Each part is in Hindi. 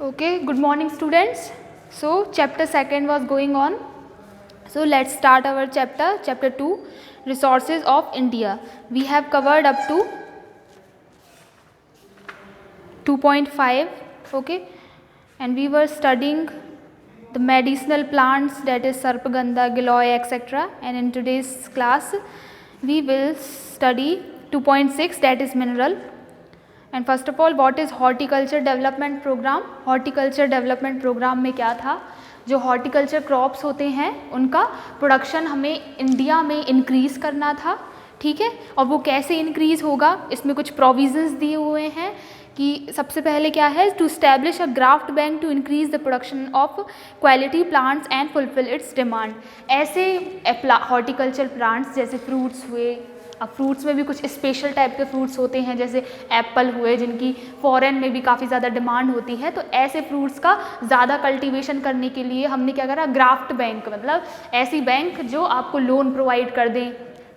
Okay, good morning students. So chapter 2 was going on. So let's start our chapter 2, resources of India. We have covered up to 2.5, okay, and we were studying the medicinal plants, that is Sarpagandha, Giloy, etc. And in today's class we will study 2.6, that is mineral. And first of all what is horticulture development programme. Horticulture development programme में क्या था, जो हॉर्टिकल्चर क्रॉप्स होते हैं उनका प्रोडक्शन हमें इंडिया में इंक्रीज़ करना था, ठीक है. और वो कैसे इंक्रीज़ होगा, इसमें कुछ प्रोविजंस दिए हुए हैं कि सबसे पहले क्या है, to establish a graft bank to increase the production of quality plants and fulfil its demand. ऐसे हॉर्टिकल्चर प्लांट्स जैसे फ्रूट्स हुए, अब फ्रूट्स में भी कुछ स्पेशल टाइप के फ्रूट्स होते हैं जैसे एप्पल हुए, जिनकी फॉरेन में भी काफ़ी ज़्यादा डिमांड होती है. तो ऐसे फ्रूट्स का ज़्यादा कल्टीवेशन करने के लिए हमने क्या करा, ग्राफ्ट बैंक, मतलब ऐसी बैंक जो आपको लोन प्रोवाइड कर दें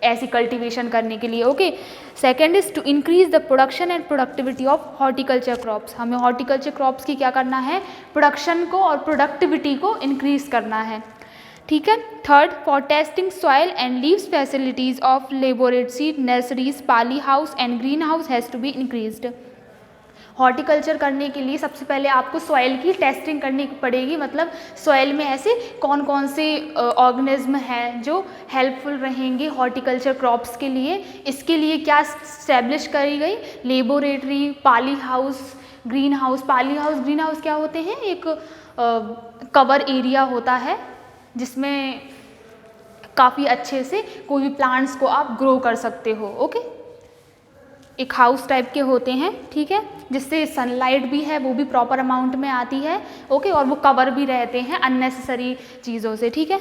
ऐसी कल्टीवेशन करने के लिए. Okay. Second is to increase the production and productivity of horticulture crops. हमें हॉर्टिकल्चर क्रॉप्स की क्या करना है, प्रोडक्शन को और प्रोडक्टिविटी को इंक्रीज करना है, ठीक है. Third, for testing soil and leaves facilities of laboratory, nurseries, poly house and green house has to be increased. Horticulture करने के लिए सबसे पहले आपको सॉइल की टेस्टिंग करनी पड़ेगी, मतलब सॉइल में ऐसे कौन कौन से ऑर्गेनिज्म हैं जो हेल्पफुल रहेंगे हॉर्टिकल्चर क्रॉप्स के लिए. इसके लिए क्या स्टैब्लिश करी गई, laboratory, poly house, green house. Poly house, green house क्या होते हैं, एक कवर एरिया होता है जिसमें काफ़ी अच्छे से कोई भी प्लांट्स को आप ग्रो कर सकते हो. ओके. एक हाउस टाइप के होते हैं, ठीक है, जिससे सनलाइट भी है वो भी प्रॉपर अमाउंट में आती है. ओके. और वो कवर भी रहते हैं अननेसेसरी चीज़ों से, ठीक है.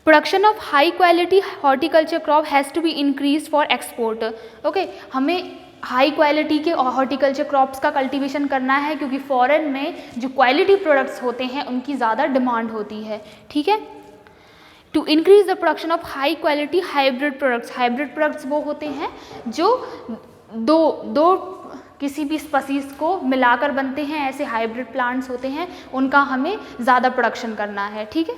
Production of high quality horticulture crop has to be increase for export. Okay. हमें हाई क्वालिटी के हॉर्टिकल्चर क्रॉप्स का कल्टीवेशन करना है क्योंकि फॉरेन में जो क्वालिटी प्रोडक्ट्स होते हैं उनकी ज़्यादा डिमांड होती है, ठीक है. To increase the production of high quality hybrid products. Hybrid products वो होते हैं जो दो किसी भी स्पीसीज को मिलाकर बनते हैं, ऐसे हाइब्रिड प्लांट्स होते हैं, उनका हमें ज़्यादा प्रोडक्शन करना है, ठीक है.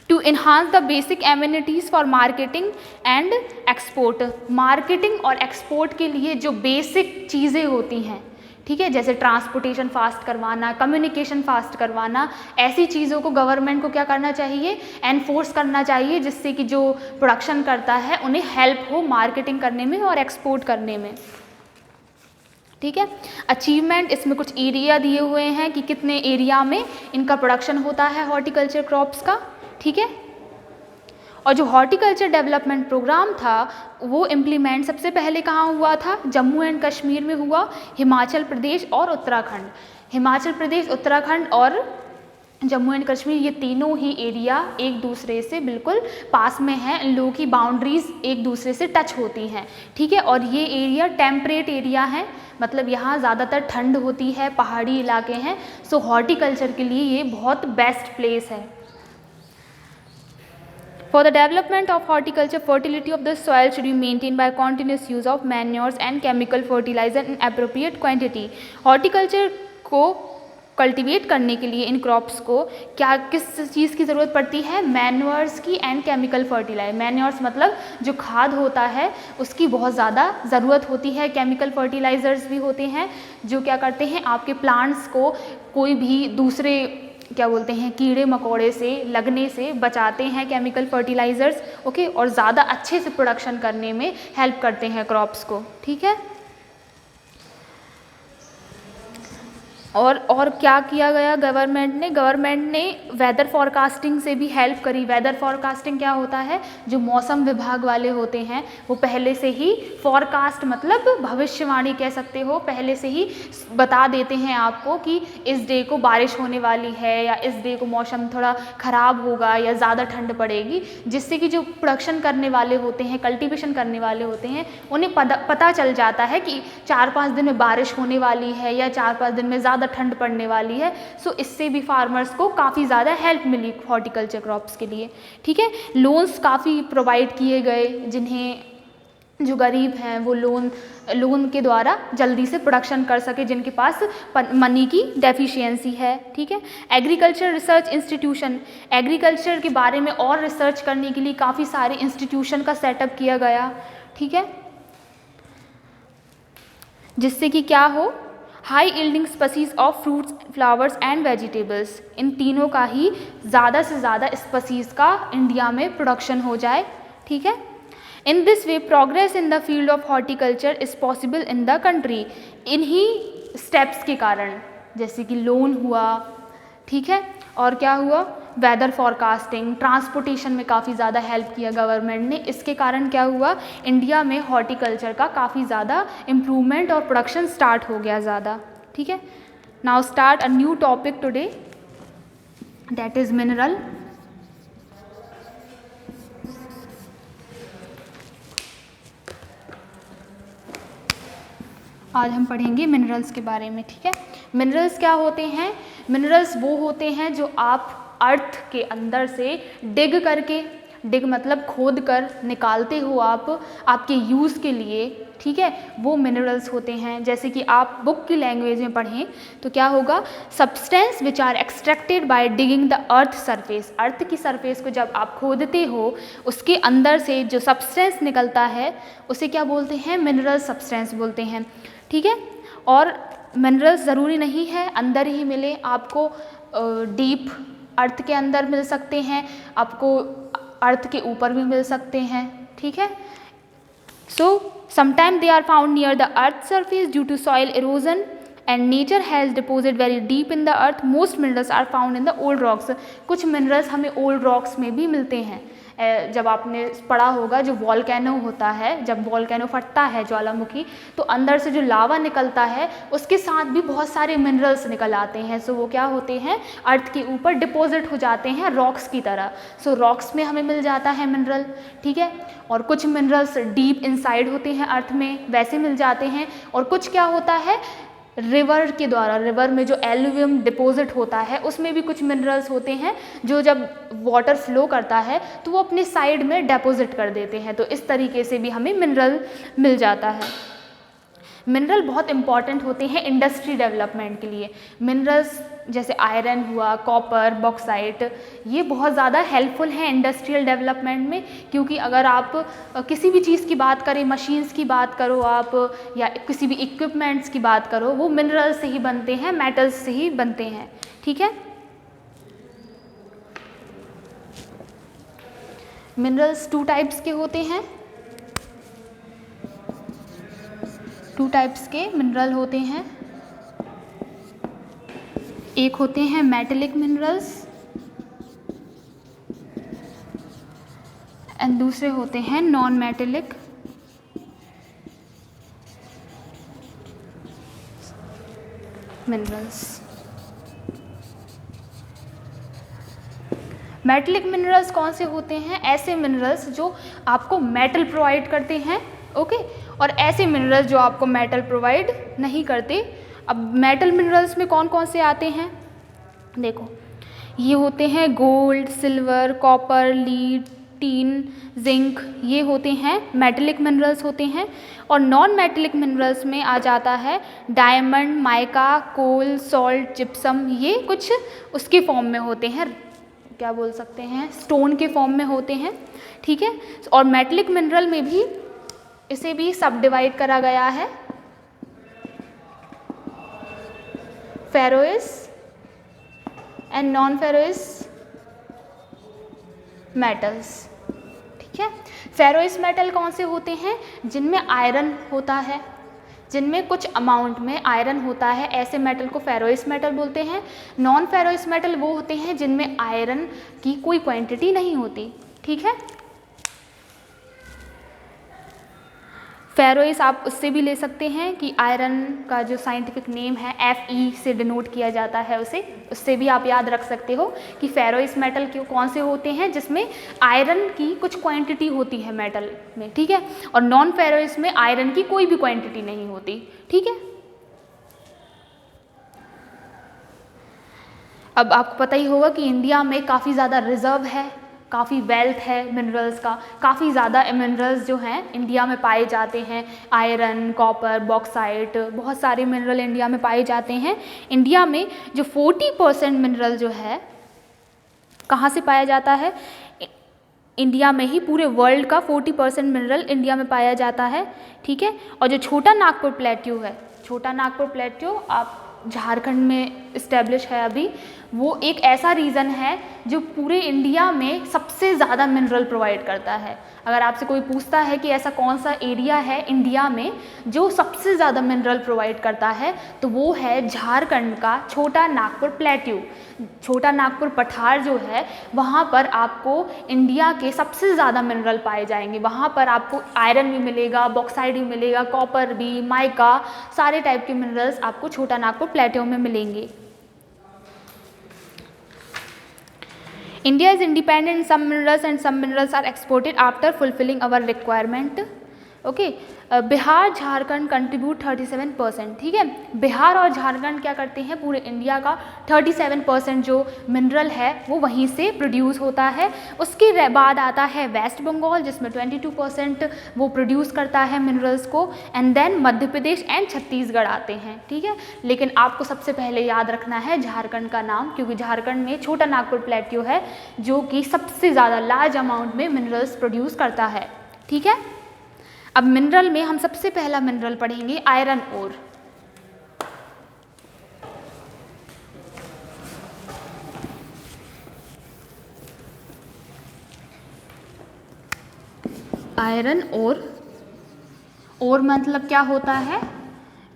To enhance the basic amenities for marketing and export. Marketing और एक्सपोर्ट के लिए जो बेसिक चीज़ें होती हैं, ठीक है, जैसे ट्रांसपोर्टेशन फास्ट करवाना, कम्युनिकेशन फास्ट करवाना, ऐसी चीज़ों को गवर्नमेंट को क्या करना चाहिए, एनफोर्स करना चाहिए, जिससे कि जो प्रोडक्शन करता है उन्हें हेल्प हो मार्केटिंग करने में और एक्सपोर्ट करने में, ठीक है. अचीवमेंट, इसमें कुछ एरिया दिए हुए हैं कि कितने एरिया में इनका प्रोडक्शन होता है हॉर्टिकल्चर क्रॉप्स का, ठीक है. और जो हॉर्टिकल्चर डेवलपमेंट प्रोग्राम था वो इम्प्लीमेंट सबसे पहले कहाँ हुआ था, जम्मू एंड कश्मीर में हुआ, हिमाचल प्रदेश और उत्तराखंड. हिमाचल प्रदेश, उत्तराखंड और जम्मू एंड कश्मीर, ये तीनों ही एरिया एक दूसरे से बिल्कुल पास में हैं, इन लोगों की बाउंड्रीज एक दूसरे से टच होती हैं, ठीक है. और ये एरिया टेम्परेट एरिया है, मतलब यहाँ ज़्यादातर ठंड होती है, पहाड़ी इलाके हैं. सो हॉर्टिकल्चर के लिए ये बहुत बेस्ट प्लेस है. For the development of horticulture, fertility of the soil should be maintained by continuous use of manures and chemical fertilizer in appropriate quantity. Horticulture को कल्टीवेट करने के लिए इन क्रॉप्स को क्या किस चीज़ की ज़रूरत पड़ती है, मैन्योर्स की एंड केमिकल फर्टिलाइजर. मैन्योर्स मतलब जो खाद होता है उसकी बहुत ज़्यादा ज़रूरत होती है. केमिकल फर्टिलाइज़र्स भी होते हैं जो क्या करते हैं, आपके प्लांट्स को कोई भी दूसरे क्या बोलते हैं कीड़े मकोड़े से लगने से बचाते हैं केमिकल फर्टिलाइज़र्स. ओके. और ज़्यादा अच्छे से प्रोडक्शन करने में हेल्प करते हैं क्रॉप्स को, ठीक है. और क्या किया गया गवर्नमेंट ने वेदर फॉरकास्टिंग से भी हेल्प करी. वेदर फॉरकास्टिंग क्या होता है, जो मौसम विभाग वाले होते हैं वो पहले से ही फॉरकास्ट मतलब भविष्यवाणी कह सकते हो, पहले से ही बता देते हैं आपको कि इस डे को बारिश होने वाली है या इस डे को मौसम थोड़ा ख़राब होगा या ज़्यादा ठंड पड़ेगी, जिससे कि जो प्रोडक्शन करने वाले होते हैं, कल्टीवेशन करने वाले होते हैं, उन्हें पता चल जाता है कि 4-5 दिन में बारिश होने वाली है या 4-5 दिन में ज़्यादा ठंड पड़ने वाली है. सो इससे भी फार्मर्स को काफ़ी ज़्यादा हेल्प मिली हॉर्टिकल्चर क्रॉप्स के लिए, ठीक है. लोन्स काफ़ी प्रोवाइड किए गए जिन्हें जो गरीब हैं वो लोन के द्वारा जल्दी से प्रोडक्शन कर सके, जिनके पास मनी की डेफिशिएंसी है। ठीक है। एग्रीकल्चर रिसर्च इंस्टीट्यूशन, एग्रीकल्चर के बारे में और रिसर्च करने के लिए काफ़ी सारे इंस्टीट्यूशन का सेटअप किया गया। ठीक है, जिससे कि क्या हो, high yielding species of fruits, flowers and vegetables, इन तीनों का ही ज़्यादा से ज़्यादा स्पीसीज का इंडिया में प्रोडक्शन हो जाए। ठीक है। In this way progress in the field of horticulture is possible in the country. इन्हीं स्टेप्स के कारण, जैसे कि लोन हुआ, ठीक है, और क्या हुआ, वेदर फॉरकास्टिंग, ट्रांसपोर्टेशन में काफ़ी ज़्यादा हेल्प किया गवर्नमेंट ने। इसके कारण क्या हुआ, इंडिया में हॉर्टिकल्चर का काफ़ी ज़्यादा इम्प्रूवमेंट और प्रोडक्शन स्टार्ट हो गया ज़्यादा। ठीक है। Now start a new topic today, that is mineral. आज हम पढ़ेंगे मिनरल्स के बारे में। ठीक है। मिनरल्स क्या होते हैं? मिनरल्स वो होते हैं जो आप अर्थ के अंदर से डिग करके, डिग मतलब खोद कर निकालते हो आप आपके यूज़ के लिए। ठीक है, वो मिनरल्स होते हैं। जैसे कि आप बुक की लैंग्वेज में पढ़ें तो क्या होगा, substance which are extracted by digging the earth surface. Earth की सरफेस को जब आप खोदते हो, उसके अंदर से जो सब्सटेंस निकलता है उसे क्या बोलते हैं, मिनरल सब्सटेंस बोलते हैं। ठीक है। और मिनरल्स ज़रूरी नहीं है अंदर ही मिले, आपको डीप अर्थ के अंदर मिल सकते हैं, आपको अर्थ के ऊपर भी मिल सकते हैं। ठीक है। So sometime they are found near the earth surface due to soil erosion and nature has deposit very deep in the earth. Most minerals are found in the old rocks. कुछ मिनरल्स हमें ओल्ड रॉक्स में भी मिलते हैं। जब आपने पढ़ा होगा, जो वॉल्केनो होता है, जब वॉल्केनो फटता है ज्वालामुखी, तो अंदर से जो लावा निकलता है उसके साथ भी बहुत सारे मिनरल्स निकल आते हैं। सो वो क्या होते हैं, अर्थ के ऊपर डिपॉजिट हो जाते हैं रॉक्स की तरह। सो रॉक्स में हमें मिल जाता है मिनरल। ठीक है। और कुछ मिनरल्स डीप इनसाइड होते हैं अर्थ में, वैसे मिल जाते हैं। और कुछ क्या होता है, रिवर के द्वारा, रिवर में जो एल्यूवियम डिपॉजिट होता है उसमें भी कुछ मिनरल्स होते हैं जो जब वाटर फ्लो करता है तो वो अपने साइड में डिपॉजिट कर देते हैं। तो इस तरीके से भी हमें मिनरल मिल जाता है। मिनरल बहुत इंपॉर्टेंट होते हैं इंडस्ट्री डेवलपमेंट के लिए। मिनरल्स जैसे आयरन हुआ, कॉपर, बॉक्साइट, ये बहुत ज़्यादा हेल्पफुल हैं इंडस्ट्रियल डेवलपमेंट में। क्योंकि अगर आप किसी भी चीज़ की बात करें, मशीन्स की बात करो आप, या किसी भी इक्विपमेंट्स की बात करो, वो मिनरल्स से ही बनते हैं, मेटल्स से ही बनते हैं। ठीक है। मिनरल्स 2 टाइप्स के होते हैं। 2 टाइप्स के मिनरल होते हैं। एक होते हैं मेटेलिक मिनरल्स एंड दूसरे होते हैं non metallic minerals. Metallic minerals कौन से होते हैं? ऐसे मिनरल्स जो आपको मेटल प्रोवाइड करते हैं। ओके। और ऐसे मिनरल्स जो आपको मेटल प्रोवाइड नहीं करते। अब मेटल मिनरल्स में कौन कौन से आते हैं, देखो, ये होते हैं gold, silver, copper, lead, tin, zinc, ये होते हैं मेटेलिक मिनरल्स होते हैं। और नॉन मेटेलिक मिनरल्स में आ जाता है डायमंड, माइका, कोल, सॉल्ट, जिप्सम, ये कुछ उसके फॉर्म में होते हैं, क्या बोल सकते हैं, स्टोन के फॉर्म में होते हैं। ठीक है। और मेटेलिक मिनरल में भी इसे भी सब डिवाइड करा गया है, फेरोइस एंड नॉन फेरोइस मेटल्स। ठीक है। फेरोइस मेटल कौन से होते हैं? जिनमें आयरन होता है, जिनमें कुछ अमाउंट में आयरन होता है, ऐसे मेटल को फेरोइस मेटल बोलते हैं। नॉन फेरोइस मेटल वो होते हैं जिनमें आयरन की कोई क्वांटिटी नहीं होती। ठीक है। फेरोइस आप उससे भी ले सकते हैं कि आयरन का जो साइंटिफिक नेम है Fe से डिनोट किया जाता है उसे, उससे भी आप याद रख सकते हो कि फेरोइस मेटल के कौन से होते हैं जिसमें आयरन की कुछ क्वांटिटी होती है मेटल में। ठीक है। और नॉन फेरोइस में आयरन की कोई भी क्वांटिटी नहीं होती। ठीक है। अब आपको पता ही होगा कि इंडिया में काफ़ी ज़्यादा रिजर्व है काफ़ी वेल्थ है मिनरल्स का, काफ़ी ज़्यादा मिनरल्स जो हैं इंडिया में पाए जाते हैं, आयरन, कॉपर, बॉक्साइट, बहुत सारे मिनरल इंडिया में पाए जाते हैं। इंडिया में जो 40% मिनरल जो है कहाँ से पाया जाता है, इंडिया में ही, पूरे वर्ल्ड का 40% मिनरल इंडिया में पाया जाता है, ठीक है। और जो छोटा नागपुर प्लेट्यू है, छोटा नागपुर प्लेट्यू आप झारखंड में इस्टेब्लिश है अभी, वो एक ऐसा रीजन है जो पूरे इंडिया में सबसे ज़्यादा मिनरल प्रोवाइड करता है। अगर आपसे कोई पूछता है कि ऐसा कौन सा एरिया है इंडिया में जो सबसे ज़्यादा मिनरल प्रोवाइड करता है, तो वो है झारखंड का छोटा नागपुर प्लेट्यू। छोटा नागपुर पठार जो है वहाँ पर आपको इंडिया के सबसे ज़्यादा मिनरल पाए जाएंगे। वहाँ पर आपको आयरन भी मिलेगा, बॉक्साइट भी मिलेगा, कॉपर भी, माइका, सारे टाइप के मिनरल्स आपको छोटा नागपुर प्लेट्यू में मिलेंगे। India is independent in some minerals and some minerals are exported after fulfilling our requirement. Okay, Bihar Jharkhand contribute 37%, ठीक है। बिहार और झारखंड क्या करते हैं, पूरे इंडिया का 37% जो मिनरल है वो वहीं से प्रोड्यूस होता है। उसके बाद आता है वेस्ट बंगाल जिसमें 22% वो प्रोड्यूस करता है मिनरल्स को, and then Madhya Pradesh and Chhattisgarh आते हैं, ठीक है। लेकिन आपको सबसे पहले याद रखना है झारखंड का नाम, क्योंकि झारखंड में छोटा नागपुर प्लेट्यू है जो कि सबसे ज़्यादा लार्ज अमाउंट में मिनरल्स प्रोड्यूस करता है, ठीक है। अब मिनरल में हम सबसे पहला मिनरल पढ़ेंगे आयरन ओर। आयरन ओर मतलब क्या होता है,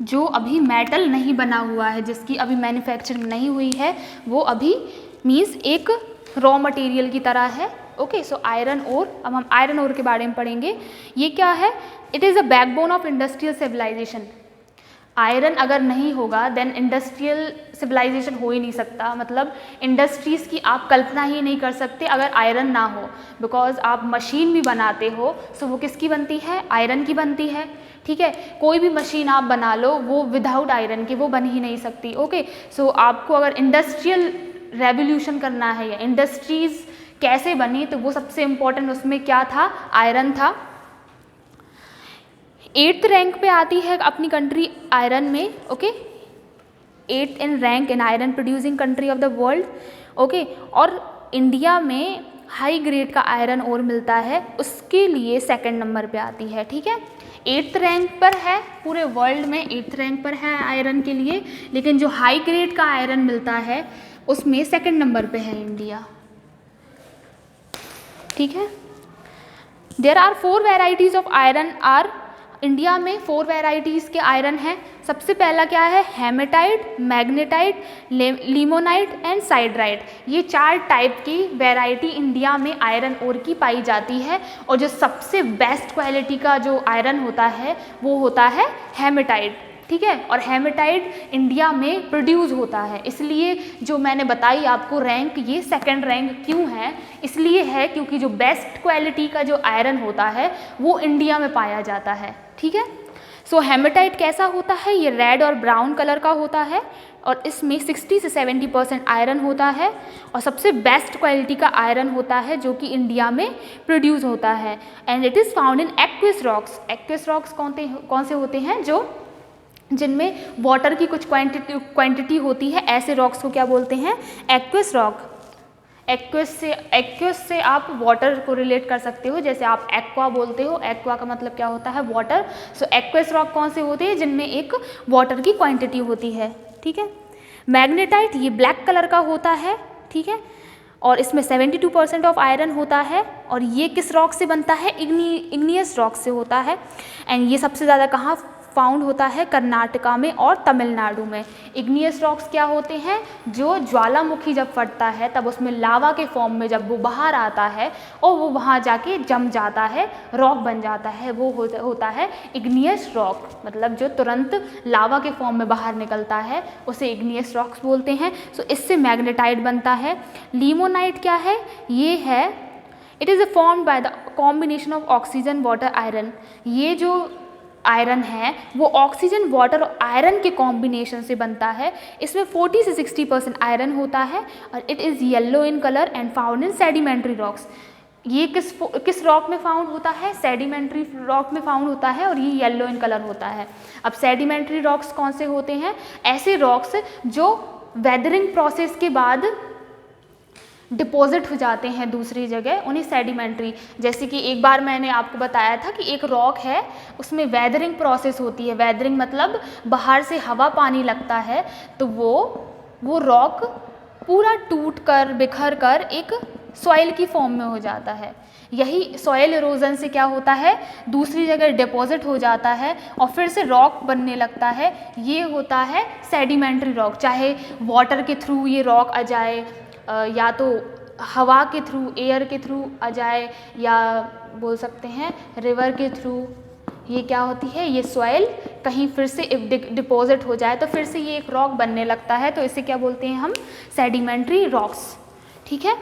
जो अभी मेटल नहीं बना हुआ है, जिसकी अभी मैन्युफैक्चरिंग नहीं हुई है, वो अभी मीन्स एक रॉ मटेरियल की तरह है। ओके, सो आयरन ओर, अब हम आयरन ओर के बारे में पढ़ेंगे। ये क्या है, it is a backbone of industrial civilisation. Iron अगर नहीं होगा देन इंडस्ट्रियल सिविलाइजेशन हो ही नहीं सकता, मतलब इंडस्ट्रीज़ की आप कल्पना ही नहीं कर सकते अगर आयरन ना हो। बिकॉज आप मशीन भी बनाते हो सो वो किसकी बनती है, आयरन की बनती है, ठीक है। कोई भी मशीन आप बना लो वो विदाउट आयरन के वो बन ही नहीं सकती। ओके, सो आपको अगर इंडस्ट्रियल रेवोल्यूशन करना है या इंडस्ट्रीज़ कैसे बनी, तो वो सबसे इम्पोर्टेंट उसमें क्या था, आयरन था। 8th रैंक पे आती है अपनी कंट्री आयरन में। Okay, 8th in rank in iron producing country of the world. Okay, और इंडिया में हाई ग्रेड का आयरन ओर मिलता है, उसके लिए 2nd नंबर पे आती है, ठीक है। 8th रैंक पर है पूरे वर्ल्ड में, 8th रैंक पर है आयरन के लिए, लेकिन जो हाई ग्रेड का आयरन मिलता है उसमें 2nd नंबर पे है इंडिया, ठीक है। There are 4 varieties of iron ore, India में 4 वेराइटीज़ के आयरन हैं। सबसे पहला क्या है, हेमेटाइट, मैग्नेटाइट, लिमोनाइट एंड साइड्राइट। ये 4 टाइप की वेराइटी इंडिया में आयरन ओर की पाई जाती है, और जो सबसे बेस्ट क्वालिटी का जो आयरन होता है वो होता है हेमेटाइट, ठीक है। और हेमेटाइट इंडिया में प्रोड्यूस होता है, इसलिए जो मैंने बताई आपको रैंक, ये 2nd रैंक क्यों है, इसलिए है क्योंकि जो बेस्ट क्वालिटी का जो आयरन होता है वो इंडिया में पाया जाता है, ठीक है। सो हेमेटाइट कैसा होता है, ये रेड और ब्राउन कलर का होता है, और इसमें 60 से 70% आयरन होता है, और सबसे बेस्ट क्वालिटी का आयरन होता है जो कि इंडिया में प्रोड्यूस होता है, and it is found in aqueous rocks. Aqueous rocks कौन से होते हैं, जो जिनमें वाटर की कुछ क्वांटिटी होती है, ऐसे रॉक्स को क्या बोलते हैं, एक्विस रॉक। एक्विस से आप वाटर को रिलेट कर सकते हो, जैसे आप एक्वा बोलते हो, एक्वा का मतलब क्या होता है, वाटर। सो एक्विस रॉक कौन से होते हैं, जिनमें एक वाटर की क्वांटिटी होती है, ठीक है। मैग्नेटाइट ये ब्लैक कलर का होता है, ठीक है, और इसमें 72% ऑफ आयरन होता है, और ये किस रॉक से बनता है, इग्नियस रॉक से होता है, एंड ये सबसे ज़्यादा कहाँ फाउंड होता है, कर्नाटका में और तमिलनाडु में। इग्नियस रॉक्स क्या होते हैं, जो ज्वालामुखी जब फटता है तब उसमें लावा के फॉर्म में जब वो बाहर आता है और वो वहाँ जाके जम जाता है, रॉक बन जाता है, वो होता है इग्नियस रॉक, मतलब जो तुरंत लावा के फॉर्म में बाहर निकलता है उसे इग्नियस रॉक्स बोलते हैं। सो इससे मैग्नेटाइट बनता है। लिमोनाइट क्या है, ये है, it is formed by the combination of oxygen water iron. ये जो आयरन है वो ऑक्सीजन, वाटर और आयरन के कॉम्बिनेशन से बनता है। इसमें 40 से 60% आयरन होता है और it is yellow in colour and found in sedimentary rocks. ये किस रॉक में फाउंड होता है? सेडिमेंट्री रॉक में फाउंड होता है और ये येलो इन कलर होता है। अब सेडिमेंट्री रॉक्स कौन से होते हैं? ऐसे रॉक्स जो वेदरिंग प्रोसेस के बाद डिपॉजिट हो जाते हैं दूसरी जगह, उन्हें सेडिमेंट्री। जैसे कि एक बार मैंने आपको बताया था कि एक रॉक है, उसमें वेदरिंग प्रोसेस होती है। वेदरिंग मतलब बाहर से हवा पानी लगता है तो वो रॉक पूरा टूट कर बिखर कर एक सॉइल की फॉर्म में हो जाता है। यही सॉइल इरोजन से क्या होता है, दूसरी जगह डिपॉजिट हो जाता है और फिर से रॉक बनने लगता है। ये होता है सेडिमेंट्री रॉक। चाहे वाटर के थ्रू ये रॉक आ जाए या तो हवा के थ्रू, एयर के थ्रू आ जाए, या बोल सकते हैं रिवर के थ्रू, ये क्या होती है, ये सॉइल कहीं फिर से डिपॉजिट हो जाए तो फिर से ये एक रॉक बनने लगता है। तो इसे क्या बोलते हैं हम? Sedimentary rocks. ठीक है।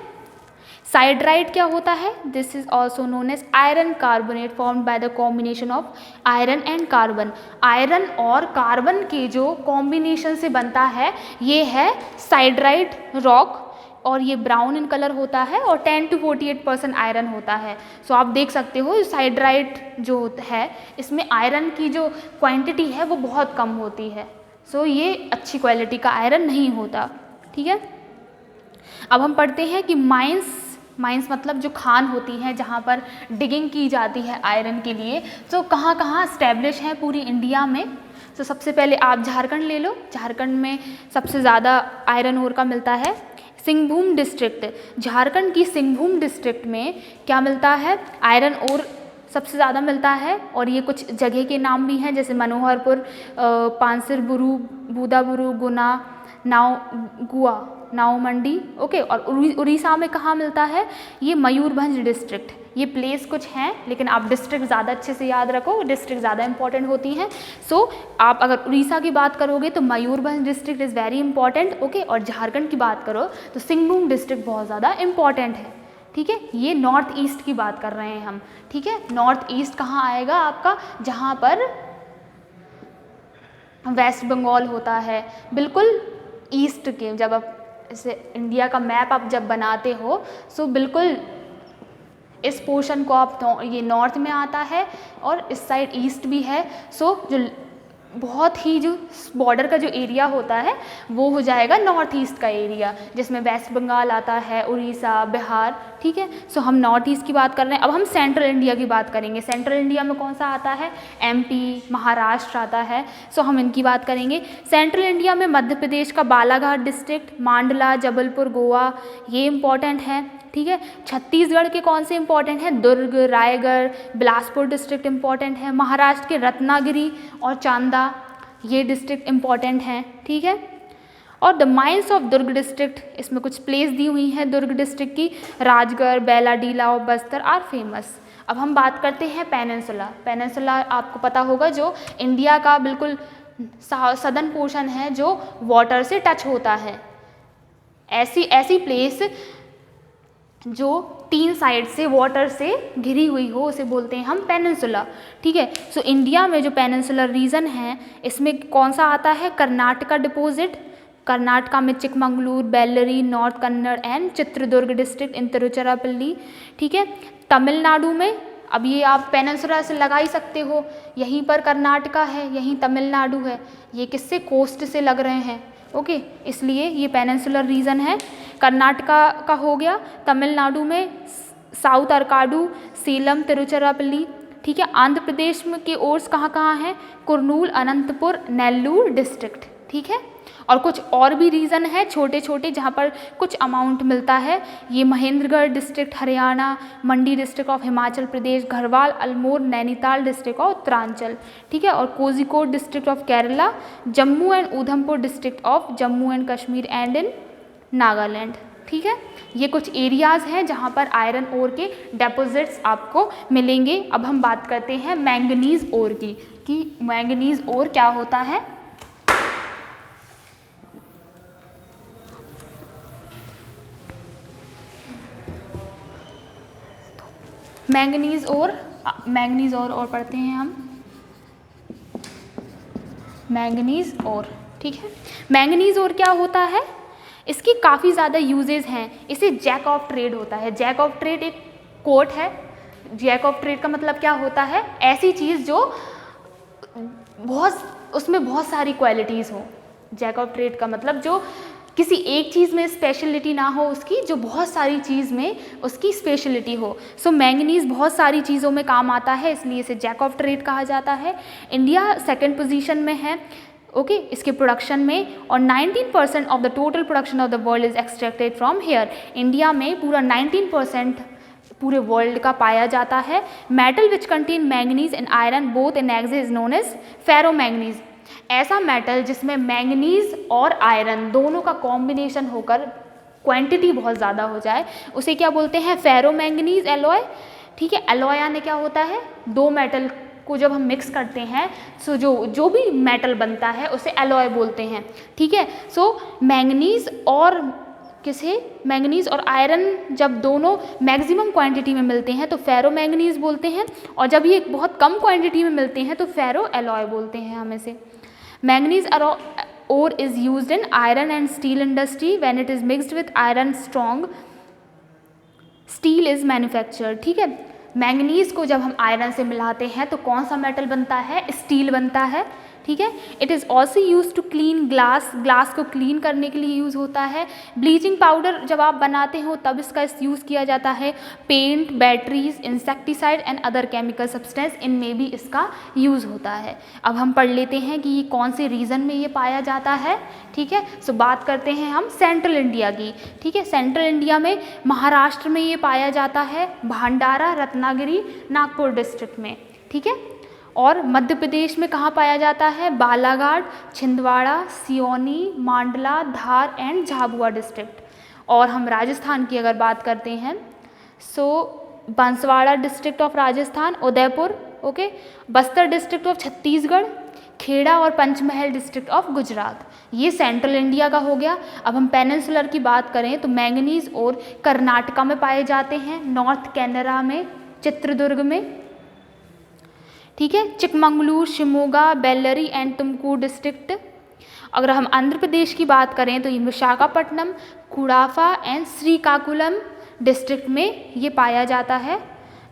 साइडराइट क्या होता है? This is also known as iron carbonate formed by the combination of iron and carbon. Iron और कार्बन के जो कॉम्बिनेशन से बनता है ये है साइडराइट रॉक, और ये ब्राउन इन कलर होता है और 10 to 48% आयरन होता है। सो आप देख सकते हो साइडराइट जो है इसमें आयरन की जो क्वांटिटी है वो बहुत कम होती है। सो ये अच्छी क्वालिटी का आयरन नहीं होता। ठीक है। अब हम पढ़ते हैं कि माइंस मतलब जो खान होती हैं जहाँ पर डिगिंग की जाती है आयरन के लिए, तो कहाँ कहाँ स्टैब्लिश हैं पूरी इंडिया में। तो सबसे पहले आप झारखंड ले लो। झारखंड में सबसे ज़्यादा आयरन ओर का मिलता है। सिंहभूम डिस्ट्रिक्ट, झारखंड की सिंहभूम डिस्ट्रिक्ट में क्या मिलता है? आयरन ओर सबसे ज़्यादा मिलता है। और ये कुछ जगह के नाम भी हैं जैसे मनोहरपुर, पानसिरबुरु, बूदाबुरु, गुना, नाव मंडी। ओके। और उड़ीसा में कहाँ मिलता है? ये मयूरभंज डिस्ट्रिक्ट। ये प्लेस कुछ हैं लेकिन आप डिस्ट्रिक्ट ज़्यादा अच्छे से याद रखो, डिस्ट्रिक्ट ज़्यादा इंपॉर्टेंट होती हैं। सो आप अगर उड़ीसा की बात करोगे तो Mayurbhanj district is very important. Okay. और झारखंड की बात करो तो सिंहभूम डिस्ट्रिक्ट बहुत ज़्यादा इंपॉर्टेंट है। ठीक है। ये नॉर्थ ईस्ट की बात कर रहे हैं हम। ठीक है। नॉर्थ ईस्ट कहाँ आएगा आपका? जहाँ पर वेस्ट बंगाल होता है, बिल्कुल ईस्ट के। जब आप इसे इंडिया का मैप आप जब बनाते हो सो बिल्कुल इस पोर्शन को आप ये नॉर्थ में आता है और इस साइड ईस्ट भी है। सो जो बहुत ही जो बॉर्डर का जो एरिया होता है वो हो जाएगा नॉर्थ ईस्ट का एरिया, जिसमें वेस्ट बंगाल आता है, उड़ीसा, बिहार। ठीक है। सो हम नॉर्थ ईस्ट की बात कर रहे हैं। अब हम सेंट्रल इंडिया की बात करेंगे। सेंट्रल इंडिया में कौन सा आता है? एमपी, महाराष्ट्र आता है। सो हम इनकी बात करेंगे। सेंट्रल इंडिया में मध्य प्रदेश का बालाघाट डिस्ट्रिक्ट, मांडला, जबलपुर, गोवा, ये इंपॉर्टेंट है। ठीक है। छत्तीसगढ़ के कौन से इंपॉर्टेंट हैं? दुर्ग, रायगढ़, बिलासपुर डिस्ट्रिक्ट इंपॉर्टेंट है। महाराष्ट्र के रत्नागिरी और चांदा, ये डिस्ट्रिक्ट इंपॉर्टेंट हैं। ठीक है। और the mines of Durg district, इसमें कुछ प्लेस दी हुई हैं दुर्ग डिस्ट्रिक्ट की। राजगढ़, बैलाडीला और बस्तर आर फेमस। अब हम बात करते हैं पेनिनसुला। पेनिनसुला आपको पता होगा जो इंडिया का बिल्कुल सदर्न पोर्शन है जो वाटर से टच होता है। ऐसी प्लेस जो 3 साइड से वाटर से घिरी हुई हो उसे बोलते हैं हम पेनिनसुला। ठीक है। सो इंडिया में जो पेनिनसुलर रीजन है इसमें कौन सा आता है? कर्नाटका डिपॉजिट। कर्नाटका में Chikmagalur, Bellary, north Kannada and Chitradurga district in Tiruchirappalli. ठीक है। तमिलनाडु में, अब ये आप पेनिनसुला से लगा ही सकते हो, यहीं पर कर्नाटका है, यहीं तमिलनाडु है। ये किससे? कोस्ट से लग रहे हैं। ओके। इसलिए ये पेनिनसुलर रीजन है। कर्नाटका का हो गया। तमिलनाडु में साउथ अरकाडू, सेलम, तिरुचिरापल्ली। ठीक है। आंध्र प्रदेश में के ओर्स कहाँ कहाँ हैं? कुर्नूल, अनंतपुर, नेल्लूर डिस्ट्रिक्ट। ठीक है। और कुछ और भी रीजन है छोटे छोटे जहाँ पर कुछ अमाउंट मिलता है। ये Mahendragarh district Haryana, Mandi district of Himachal Pradesh, Garhwal, Almora, Nainital district of Uttaranchal. ठीक है। और Kozhikode district of Kerala, Jammu and Udhampur district of Jammu and Kashmir and in Nagaland. ठीक है। ये कुछ एरियाज़ हैं जहाँ पर आयरन ओर के डेपोजिट्स आपको मिलेंगे। अब हम बात करते हैं मैंगनीज ओर की, कि मैंगनीज ओर क्या होता है। मैंगनीज ओर पढ़ते हैं हम। मैंगनीज ओर, ठीक है। मैंगनीज ओर क्या होता है, इसकी काफ़ी ज़्यादा यूजेस हैं। इसे जैक ऑफ ट्रेड होता है। जैक ऑफ ट्रेड एक कोट है। जैक ऑफ ट्रेड का मतलब क्या होता है, ऐसी चीज़ जो उसमें बहुत सारी क्वालिटीज़ हो। जैक ऑफ ट्रेड का मतलब जो किसी एक चीज़ में स्पेशलिटी ना हो उसकी, जो बहुत सारी चीज़ में उसकी स्पेशलिटी हो। सो मैंगनीज बहुत सारी चीज़ों में काम आता है, इसलिए इसे जैक ऑफ ट्रेड कहा जाता है। इंडिया सेकंड पोजीशन में है, ओके, इसके प्रोडक्शन में, और 19% of the total production of the world is extracted from here. India में पूरा 19% पूरे वर्ल्ड का पाया जाता है। Metal which contain manganese and iron both in eggs is known as ferromanganese. ऐसा मेटल जिसमें मैंगनीज और आयरन दोनों का कॉम्बिनेशन होकर क्वांटिटी बहुत ज़्यादा हो जाए, उसे क्या बोलते हैं, फेरोमैंगनीज एलॉय, ठीक है। एलॉय यानी क्या होता है, दो मेटल को जब हम मिक्स करते हैं सो जो भी मेटल बनता है उसे एलॉय बोलते हैं, ठीक है। सो मैंगनीज और आयरन जब दोनों मैक्सिमम क्वांटिटी में मिलते हैं तो फेरोमैंगनीज बोलते हैं, और जब ये बहुत कम क्वांटिटी में मिलते हैं तो फेरो एलॉय बोलते हैं हम इसे। Manganese ore is used in iron and steel industry. When it is mixed with iron strong steel is manufactured, ठीक है। मैंगनीज को जब हम आयरन से मिलाते हैं तो कौन सा मेटल बनता है, स्टील बनता है, ठीक है। It is also use to clean glass को क्लीन करने के लिए यूज़ होता है। ब्लीचिंग पाउडर जब आप बनाते हो तब इसका यूज़ किया जाता है। Paint, batteries, insecticide and other chemical substance, इनमें भी इसका यूज़ होता है। अब हम पढ़ लेते हैं कि ये कौन से रीजन में ये पाया जाता है, ठीक है। सो बात करते हैं हम सेंट्रल इंडिया की, ठीक है। सेंट्रल इंडिया में महाराष्ट्र में ये पाया जाता है, भंडारा, रत्नागिरी, नागपुर डिस्ट्रिक्ट में, ठीक है। और मध्य प्रदेश में कहाँ पाया जाता है, बालाघाट, छिंदवाड़ा, सियोनी, मांडला, धार एंड झाबुआ डिस्ट्रिक्ट। और हम राजस्थान की अगर बात करते हैं so Banswara district of Rajasthan, Udaipur, okay, Bastar district of Chhattisgarh, Kheda और पंचमहल डिस्ट्रिक्ट ऑफ गुजरात। ये सेंट्रल इंडिया का हो गया। अब हम पेनिनसुलर की बात करें तो मैंगनीज और कर्नाटका में पाए जाते हैं, नॉर्थ कैनरा में, चित्रदुर्ग में, ठीक है, चिकमंगलूर, शिमोगा, बेल्लरी एंड तुमकूर डिस्ट्रिक्ट। अगर हम आंध्र प्रदेश की बात करें तो ये विशाखापट्टनम, कुड़ाफा एंड श्रीकाकुलम डिस्ट्रिक्ट में ये पाया जाता है।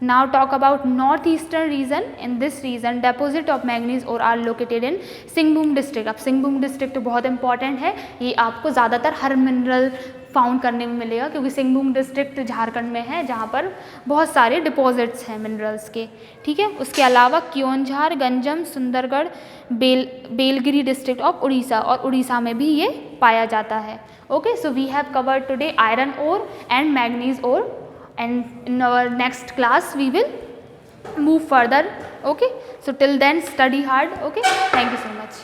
Now talk about northeastern region. In this region, deposit of manganese ore are located in Singhbhum district. अब सिंहभूम डिस्ट्रिक्ट बहुत इंपॉर्टेंट है, ये आपको ज़्यादातर हर मिनरल फाउंड करने में मिलेगा क्योंकि सिंहभूम डिस्ट्रिक्ट झारखंड में है जहाँ पर बहुत सारे डिपॉजिट्स हैं मिनरल्स के, ठीक है। उसके अलावा क्योंझार, गंजम, सुंदरगढ़, बेलगिरी डिस्ट्रिक्ट ऑफ उड़ीसा, और उड़ीसा में भी ये पाया जाता है। Okay, so we have covered today iron ore and manganese ore, and in our next class we will move further. Okay, so till then study hard. Okay, thank you so much.